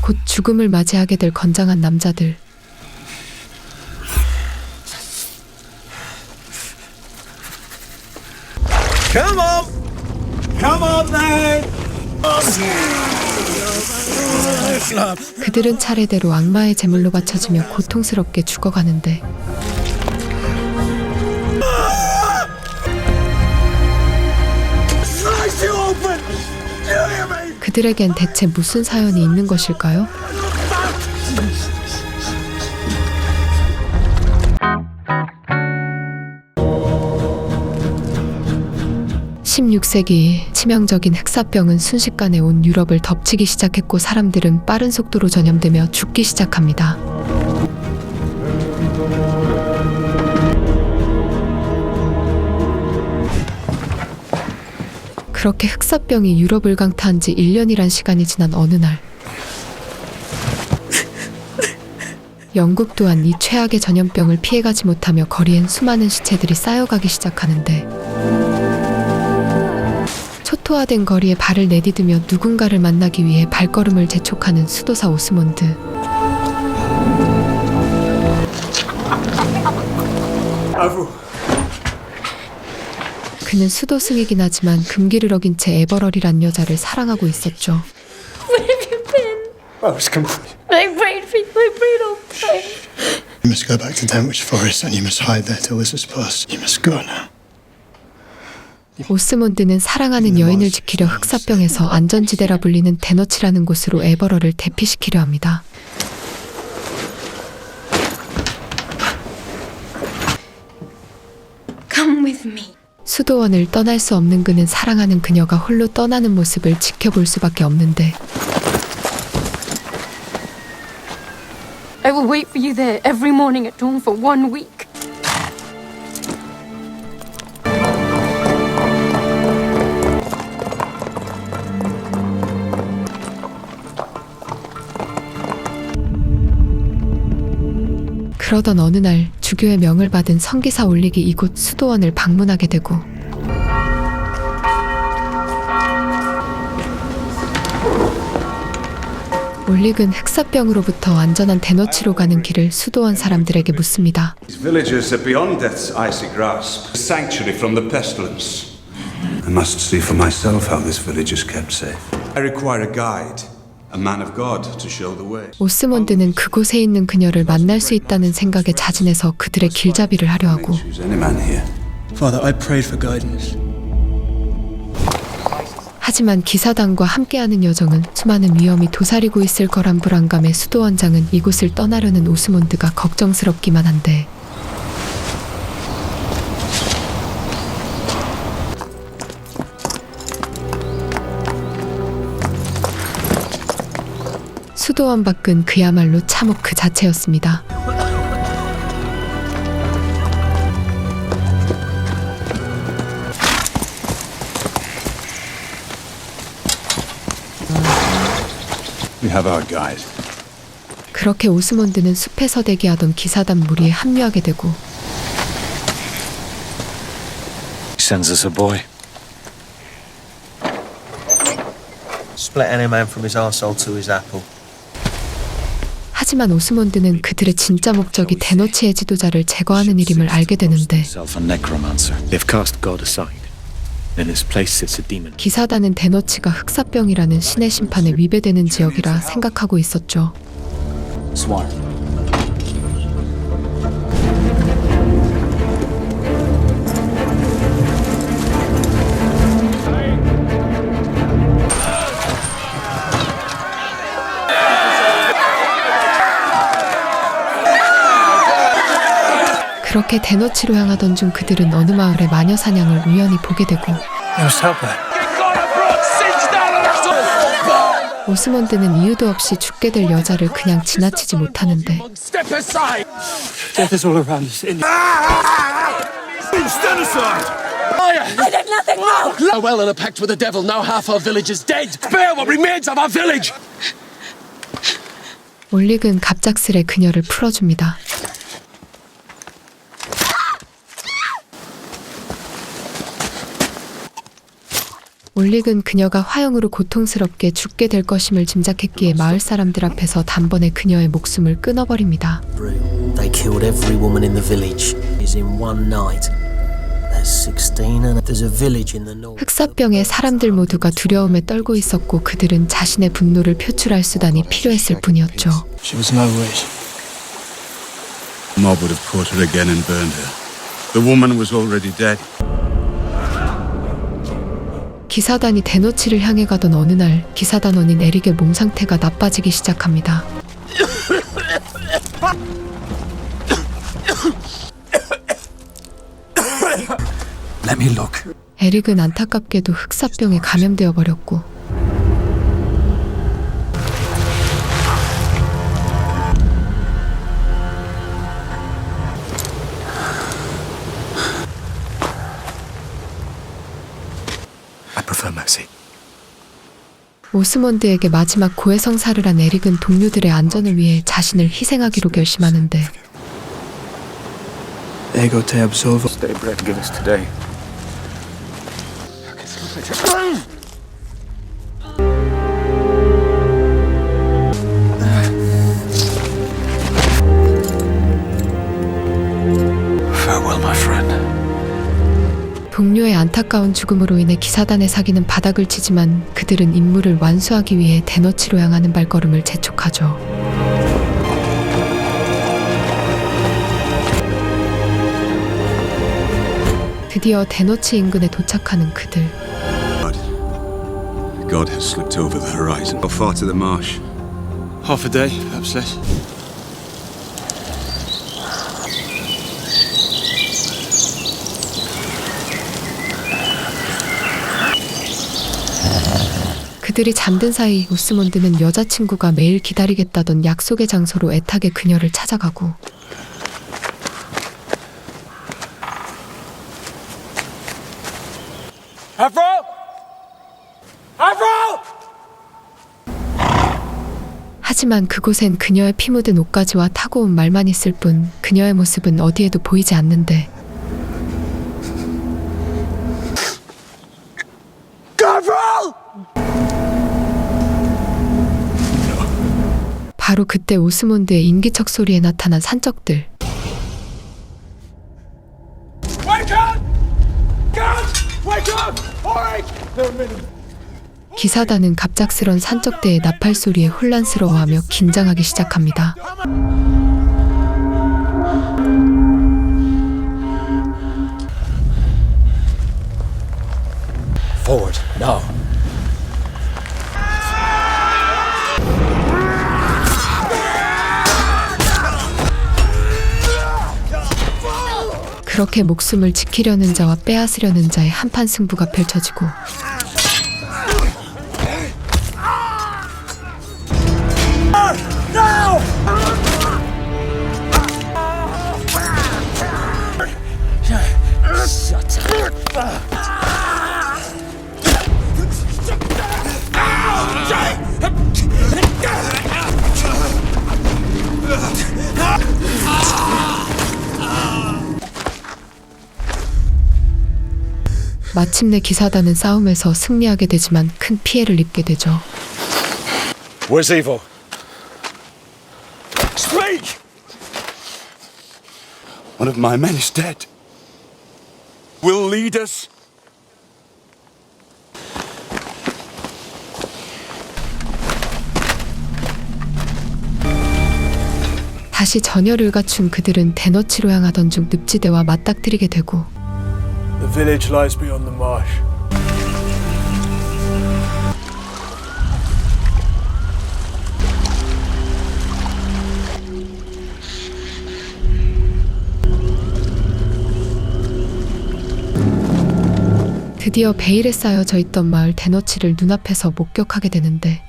곧 죽음을 맞이하게 될 건장한 남자들. Come on! Come on then! 그들은 차례대로 악마의 제물로 바쳐지며 고통스럽게 죽어가는데 그들에겐 대체 무슨 사연이 있는 것일까요? 16세기 치명적인 흑사병은 순식간에 온 유럽을 덮치기 시작했고 사람들은 빠른 속도로 전염되며 죽기 시작합니다. 그렇게 흑사병이 유럽을 강타한 지 1년이란 시간이 지난 어느 날 영국 또한 이 최악의 전염병을 피해가지 못하며 거리엔 수많은 시체들이 쌓여가기 시작하는데 초토화된 거리에 발을 내디디며 누군가를 만나기 위해 발걸음을 재촉하는 수도사 오스몬드. 그는 수도승이긴 하지만 금기를 어긴 채 에버럴이란 여자를 사랑하고 있었죠. Where have you been? I was complete. I prayed for you. I prayed all the time. You must go back to Danwich Forest and you must hide there till this is past. You must go now. 오스몬드는 사랑하는 여인을 지키려 흑사병에서 안전지대라 불리는 대너치라는 곳으로 에버럴을 대피시키려 합니다. Come with me. 수도원을 떠날 수 없는 그는 사랑하는 그녀가 홀로 떠나는 모습을 지켜볼 수밖에 없는데 I will wait for you there every morning at dawn for 1 week. 그러던 어느 날 주교의 명을 받은 성기사 올릭이 이곳 수도원을 방문하게 되고 올릭은 흑사병으로부터 안전한 대너치로 가는 길을 수도원 사람들에게 묻습니다. These villages are beyond death's icy grasp, a sanctuary from the pestilence. I must see for myself how this village is kept safe. I require a guide, a man of God to show the way. 오스몬드는 그곳에 있는 그녀를 만날 수 있다는 생각에 자진해서 그들의 길잡이를 하려 하고 Choose any man here. Father, I prayed for guidance. 하지만 기사단과 함께하는 여정은 수많은 위험이 도사리고 있을 거란 불안감에 수도원장은 이곳을 떠나려는 오스몬드가 걱정스럽기만 한데 수도원 밖은 그야말로 참혹 그 자체였습니다. We have our guide. 그렇게 오스몬드는 숲에서 대기하던 기사단 무리에 합류하게 되고 He sends us a boy. Split any man from his arsehole to his apple. 하지만 오스몬드는 그들의 진짜 목적이 대너치의 지도자를 제거하는 일임을 알게 되는데 Himself a necromancer. They've cast God aside. In his place sits a demon. 기사단은 대너치가 흑사병이라는 신의 심판에 위배되는 지역이라 생각하고 있었죠. Swine. 그렇게 대너치로 향하던 중 그들은 어느 마을의 마녀 사냥을 우연히 보게 되고 You must help her. 오스몬드는 이유도 없이 죽게 될 여자를 그냥 지나치지 못하는데 Death is all around us. Stand aside! I did nothing wrong. A well and a pact with the devil. Now half our village is dead. Spare what remains of our village. 올릭은 갑작스레 그녀를 풀어줍니다. 올릭은 그녀가 화형으로 고통스럽게 죽게 될 것임을 짐작했기에 마을 사람들 앞에서 단번에 그녀의 목숨을 끊어버립니다. They killed every woman in the village. Is in one night. There's 16 and there's a village in the north. 흑사병에 사람들 모두가 두려움에 떨고 있었고 그들은 자신의 분노를 표출할 수단이 필요했을 뿐이었죠. She was no witch. The mob would have caught her again and burned her. The woman was already dead. 기사단이 대노치를 향해 가던 어느 날 기사단원인 에릭의 몸 상태가 나빠지기 시작합니다. Let me look. 에릭은 안타깝게도 흑사병에 감염되어 버렸고 I prefer mercy. 오스몬드에게 마지막 고해성사를 한 에릭은 동료들의 안전을 위해 자신을 희생하기로 결심하는데 Ego te absolvo. Stay bread give us today. Farewell, my friend. 동료의 안타까운 죽음으로 인해 기사단의 사기는 바닥을 치지만 그들은 임무를 완수하기 위해 대너치로 향하는 발걸음을 재촉하죠. 드디어 대너치 인근에 도착하는 그들. God has slipped over the horizon. How far to the marsh? Half a day, perhaps less. 그들이 잠든 사이 오스몬드는 여자친구가 매일 기다리겠다던 약속의 장소로 애타게 그녀를 찾아가고 Afro! Afro! 하지만 그곳엔 그녀의 피 묻은 옷가지와 타고 온 말만 있을 뿐 그녀의 모습은 어디에도 보이지 않는데 바로 그때 오스몬드의 인기척 소리에 나타난 산적들. Wake up! Guys! Wake up! Alright! 기사단은 갑작스런 산적대의 나팔 소리에 혼란스러워하며 긴장하기 시작합니다. Forward, now. 그렇게 목숨을 지키려는 자와 빼앗으려는 자의 한판 승부가 펼쳐지고 마침내 기사단은 싸움에서 승리하게 되지만 큰 피해를 입게 되죠. Where's Evo? Speak! One of my men is dead. Will lead us. 다시 전열을 갖춘 그들은 대너치로 향하던 중 늪지대와 맞닥뜨리게 되고 The village lies beyond the marsh. 드디어 베일에 쌓여져 있던 마을 대너치를 눈앞에서 목격하게 되는데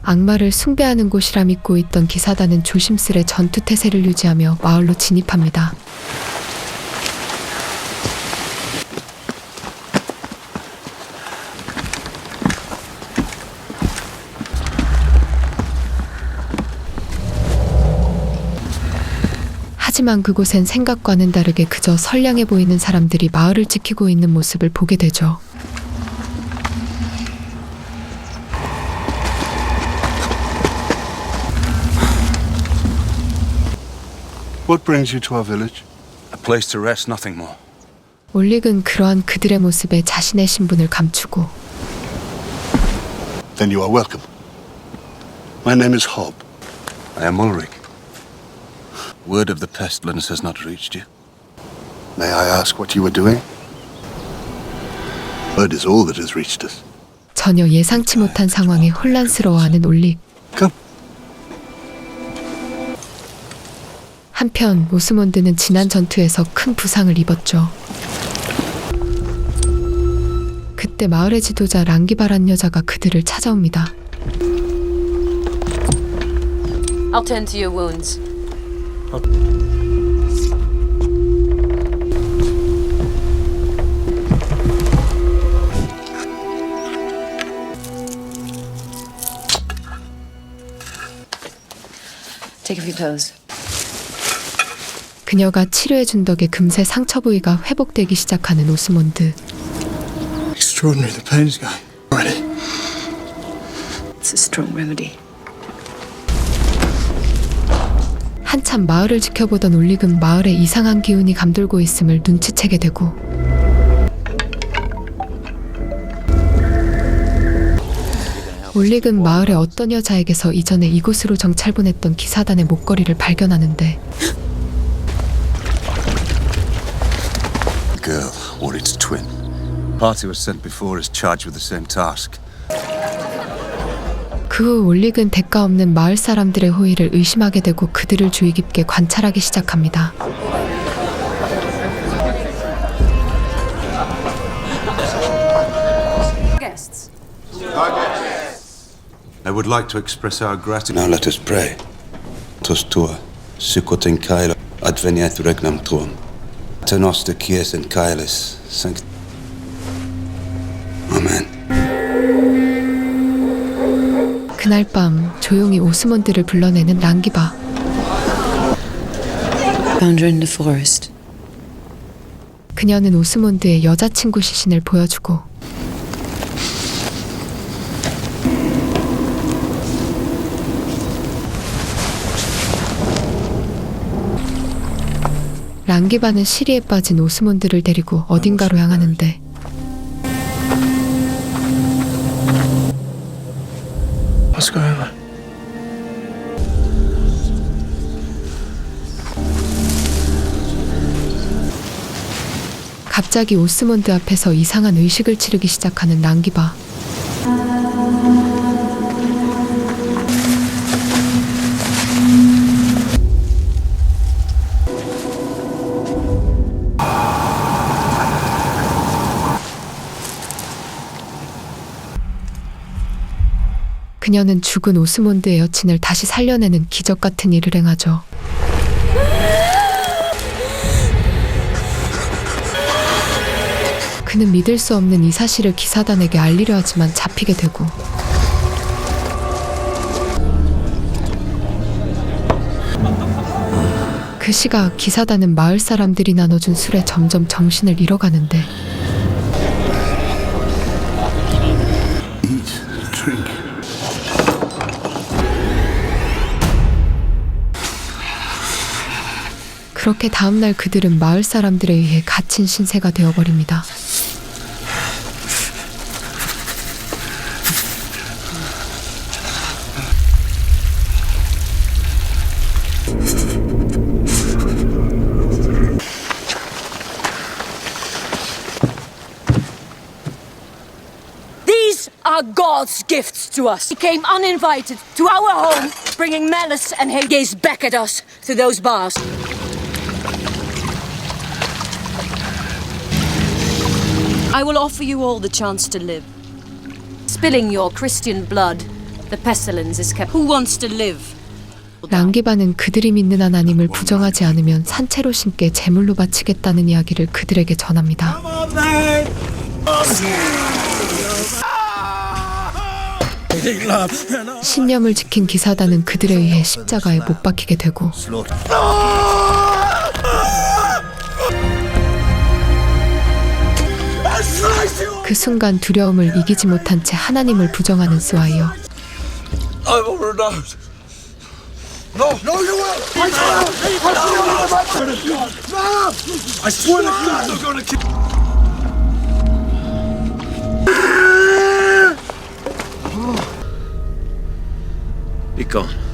악마를 숭배하는 곳이라 믿고 있던 기사단은 조심스레 전투태세를 유지하며 마을로 진입합니다. 하지만 그곳엔 생각과는 다르게 그저 선량해 보이는 사람들이 마을을 지키고 있는 모습을 보게 되죠. What brings you to our village? A place to rest, nothing more. 올릭은 그러한 그들의 모습에 자신의 신분을 감추고 Then you are welcome. My name is Hob. I am Ulrich. Word of the pestilence has not reached you. May I ask what you were doing? Word is all that has reached us. 전혀 예상치 못한 상황에 혼란스러워하는 올릭. Come. 한편 오스몬드는 지난 전투에서 큰 부상을 입었죠. 그때 마을의 지도자 랑기바란 여자가 그들을 찾아옵니다. I'll tend to your wounds. Take off your clothes. 그녀가 치료해준 덕에 금세 상처 부위가 회복되기 시작하는 오스몬드. Extraordinary, the pain's going already. It's a strong remedy. 한참 마을을 지켜보던 올릭은 마을에 이상한 기운이 감돌고 있음을 눈치채게 되고 올릭은 마을의 어떤 여자에게서 이전에 이곳으로 정찰 보냈던 기사단의 목걸이를 발견하는데 Girl, or its twin. Party was sent before is charged with the same task. 그 후 올릭은 대가 없는 마을 사람들의 호의를 의심하게 되고 그들을 주의 깊게 관찰하기 시작합니다. Guests. I would like to express our gratitude. Now let us pray. Tos tua, sykoten kailo, adveniat regnam tuum. Tenos te kies en kailis, sanct. Amen. 그날 밤 조용히 오스몬드를 불러내는 랑기바. Found her in the forest. 그녀는 오스몬드의 여자친구 시신을 보여주고 랑기바는 시리에 빠진 오스몬드를 데리고 어딘가로 향하는데 What's going on? 갑자기 오스몬드 앞에서 이상한 의식을 치르기 시작하는 랑기바. 그녀는 죽은 오스몬드의 여친을 다시 살려내는 기적 같은 일을 행하죠. 그는 믿을 수 없는 이 사실을 기사단에게 알리려 하지만 잡히게 되고 그 시각 기사단은 마을 사람들이 나눠준 술에 점점 정신을 잃어가는데 Eat, drink. 그렇게 다음날 그들은 마을 사람들에 의해 갇힌 신세가 되어버립니다. These are God's gifts to us. He came uninvited to our home, bringing malice and hate. Gaze back at us through those bars. I will offer you all the chance to live. Spilling your Christian blood, the pestilence is kept. Who wants to live? 랑기바는 그들이 믿는 하나님을 부정하지 않으면 산채로 신께 제물로 바치겠다는 이야기를 그들에게 전합니다. Come on then! 신념을 지킨 기사단은 그들에 의해 십자가에 못 박히게 되고 Slaughter. 그 순간 두려움을 이기지 못한 채 하나님을 부정하는 스와이어. I will renounce. No, no, you won't! I swear to God, I'm gonna kill. Be gone.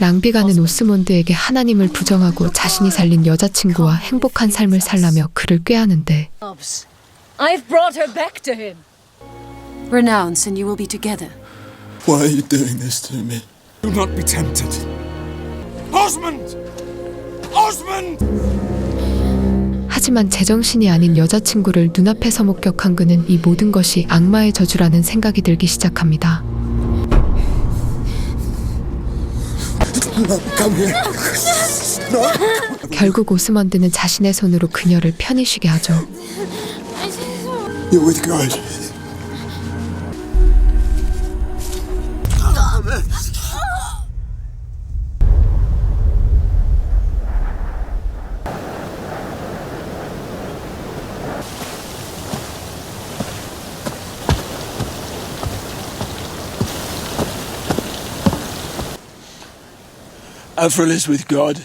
랑비가는 오스몬드에게 하나님을 부정하고 자신이 살린 여자친구와 행복한 삶을 살라며 그를 꾀하는데 I've brought her back to him. Renounce and you will be together. Why are you doing this to me? Do not be tempted. Osmond! Osmond! 하지만 제정신이 아닌 여자친구를 눈앞에서 목격한 그는 이 모든 것이 악마의 저주라는 생각이 들기 시작합니다. Come here. 결국 오스먼드는 자신의 손으로 그녀를 편히 쉬게 하죠. You're with God. Avril is with God.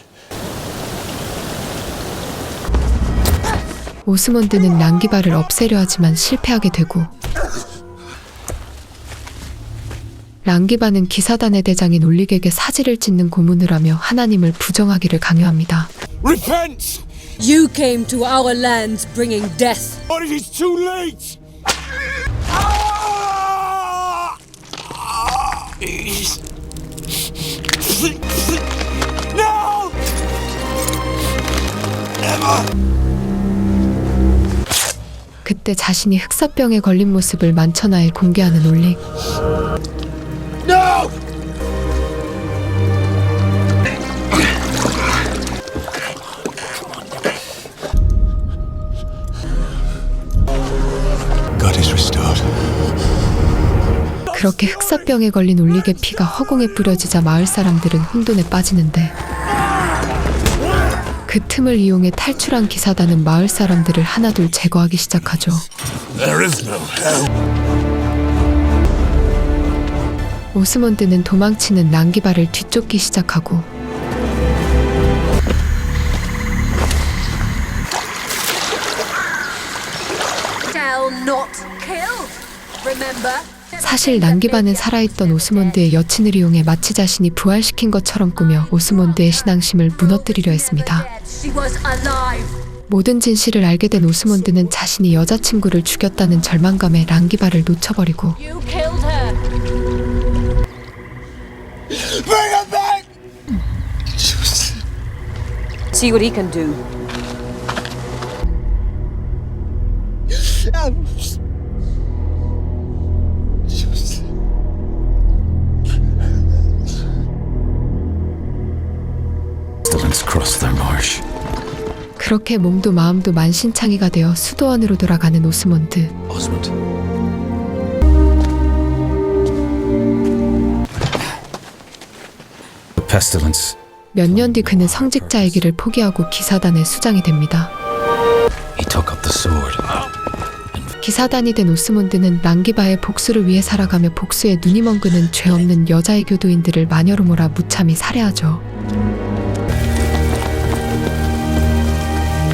오스몬드는 랑기바를 없애려 하지만 실패하게 되고 랑기바는 기사단의 대장인 올릭에게 사지를 찢는 고문을 하며 하나님을 부정하기를 강요합니다. Repent! You came to our lands bringing death. But it is too late! No! 그때 자신이 흑사병에 걸린 모습을 만천하에 공개하는 올릭. No! God is restored. 그렇게 흑사병에 걸린 올릭의 피가 허공에 뿌려지자 마을 사람들은 혼돈에 빠지는데 그 틈을 이용해 탈출한 기사단은 마을 사람들을 하나둘 제거하기 시작하죠. There is no hell. 오스몬드는 도망치는 랑기바를 뒤쫓기 시작하고 Shall not kill. Remember? 사실 랑기바는 살아있던 오스몬드의 여친을 이용해 마치 자신이 부활시킨 것처럼 꾸며 오스몬드의 신앙심을 무너뜨리려 했습니다. She was alive. 모든 진실을 알게 된 오스몬드는 자신이 여자친구를 죽였다는 절망감에 랑기바를 놓쳐버리고 You killed her. Bring her back! See what he can do. Pestilence crossed their marsh. 그렇게 몸도 마음도 만신창이가 되어 수도원으로 돌아가는 오스몬드. Osmond. The pestilence. 몇 년 뒤 그는 성직자의 길을 포기하고 기사단의 수장이 됩니다. He took up the sword. 기사단이 된 오스몬드는 랑기바의 복수를 위해 살아가며 복수에 눈이 먼 그는 죄 없는 여자의 교도인들을 마녀로 몰아 무참히 살해하죠.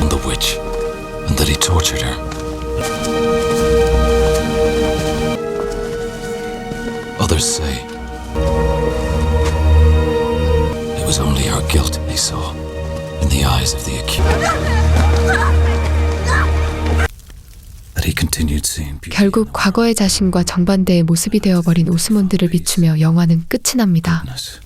The witch. And that he tortured her. Others say it was only our guilt they saw in the eyes of the accused. That he continued seeing beauty. 결국 과거의 자신과 정반대의 모습이 되어버린 오스몬드를 비추며 영화는 끝이 납니다. Darkness.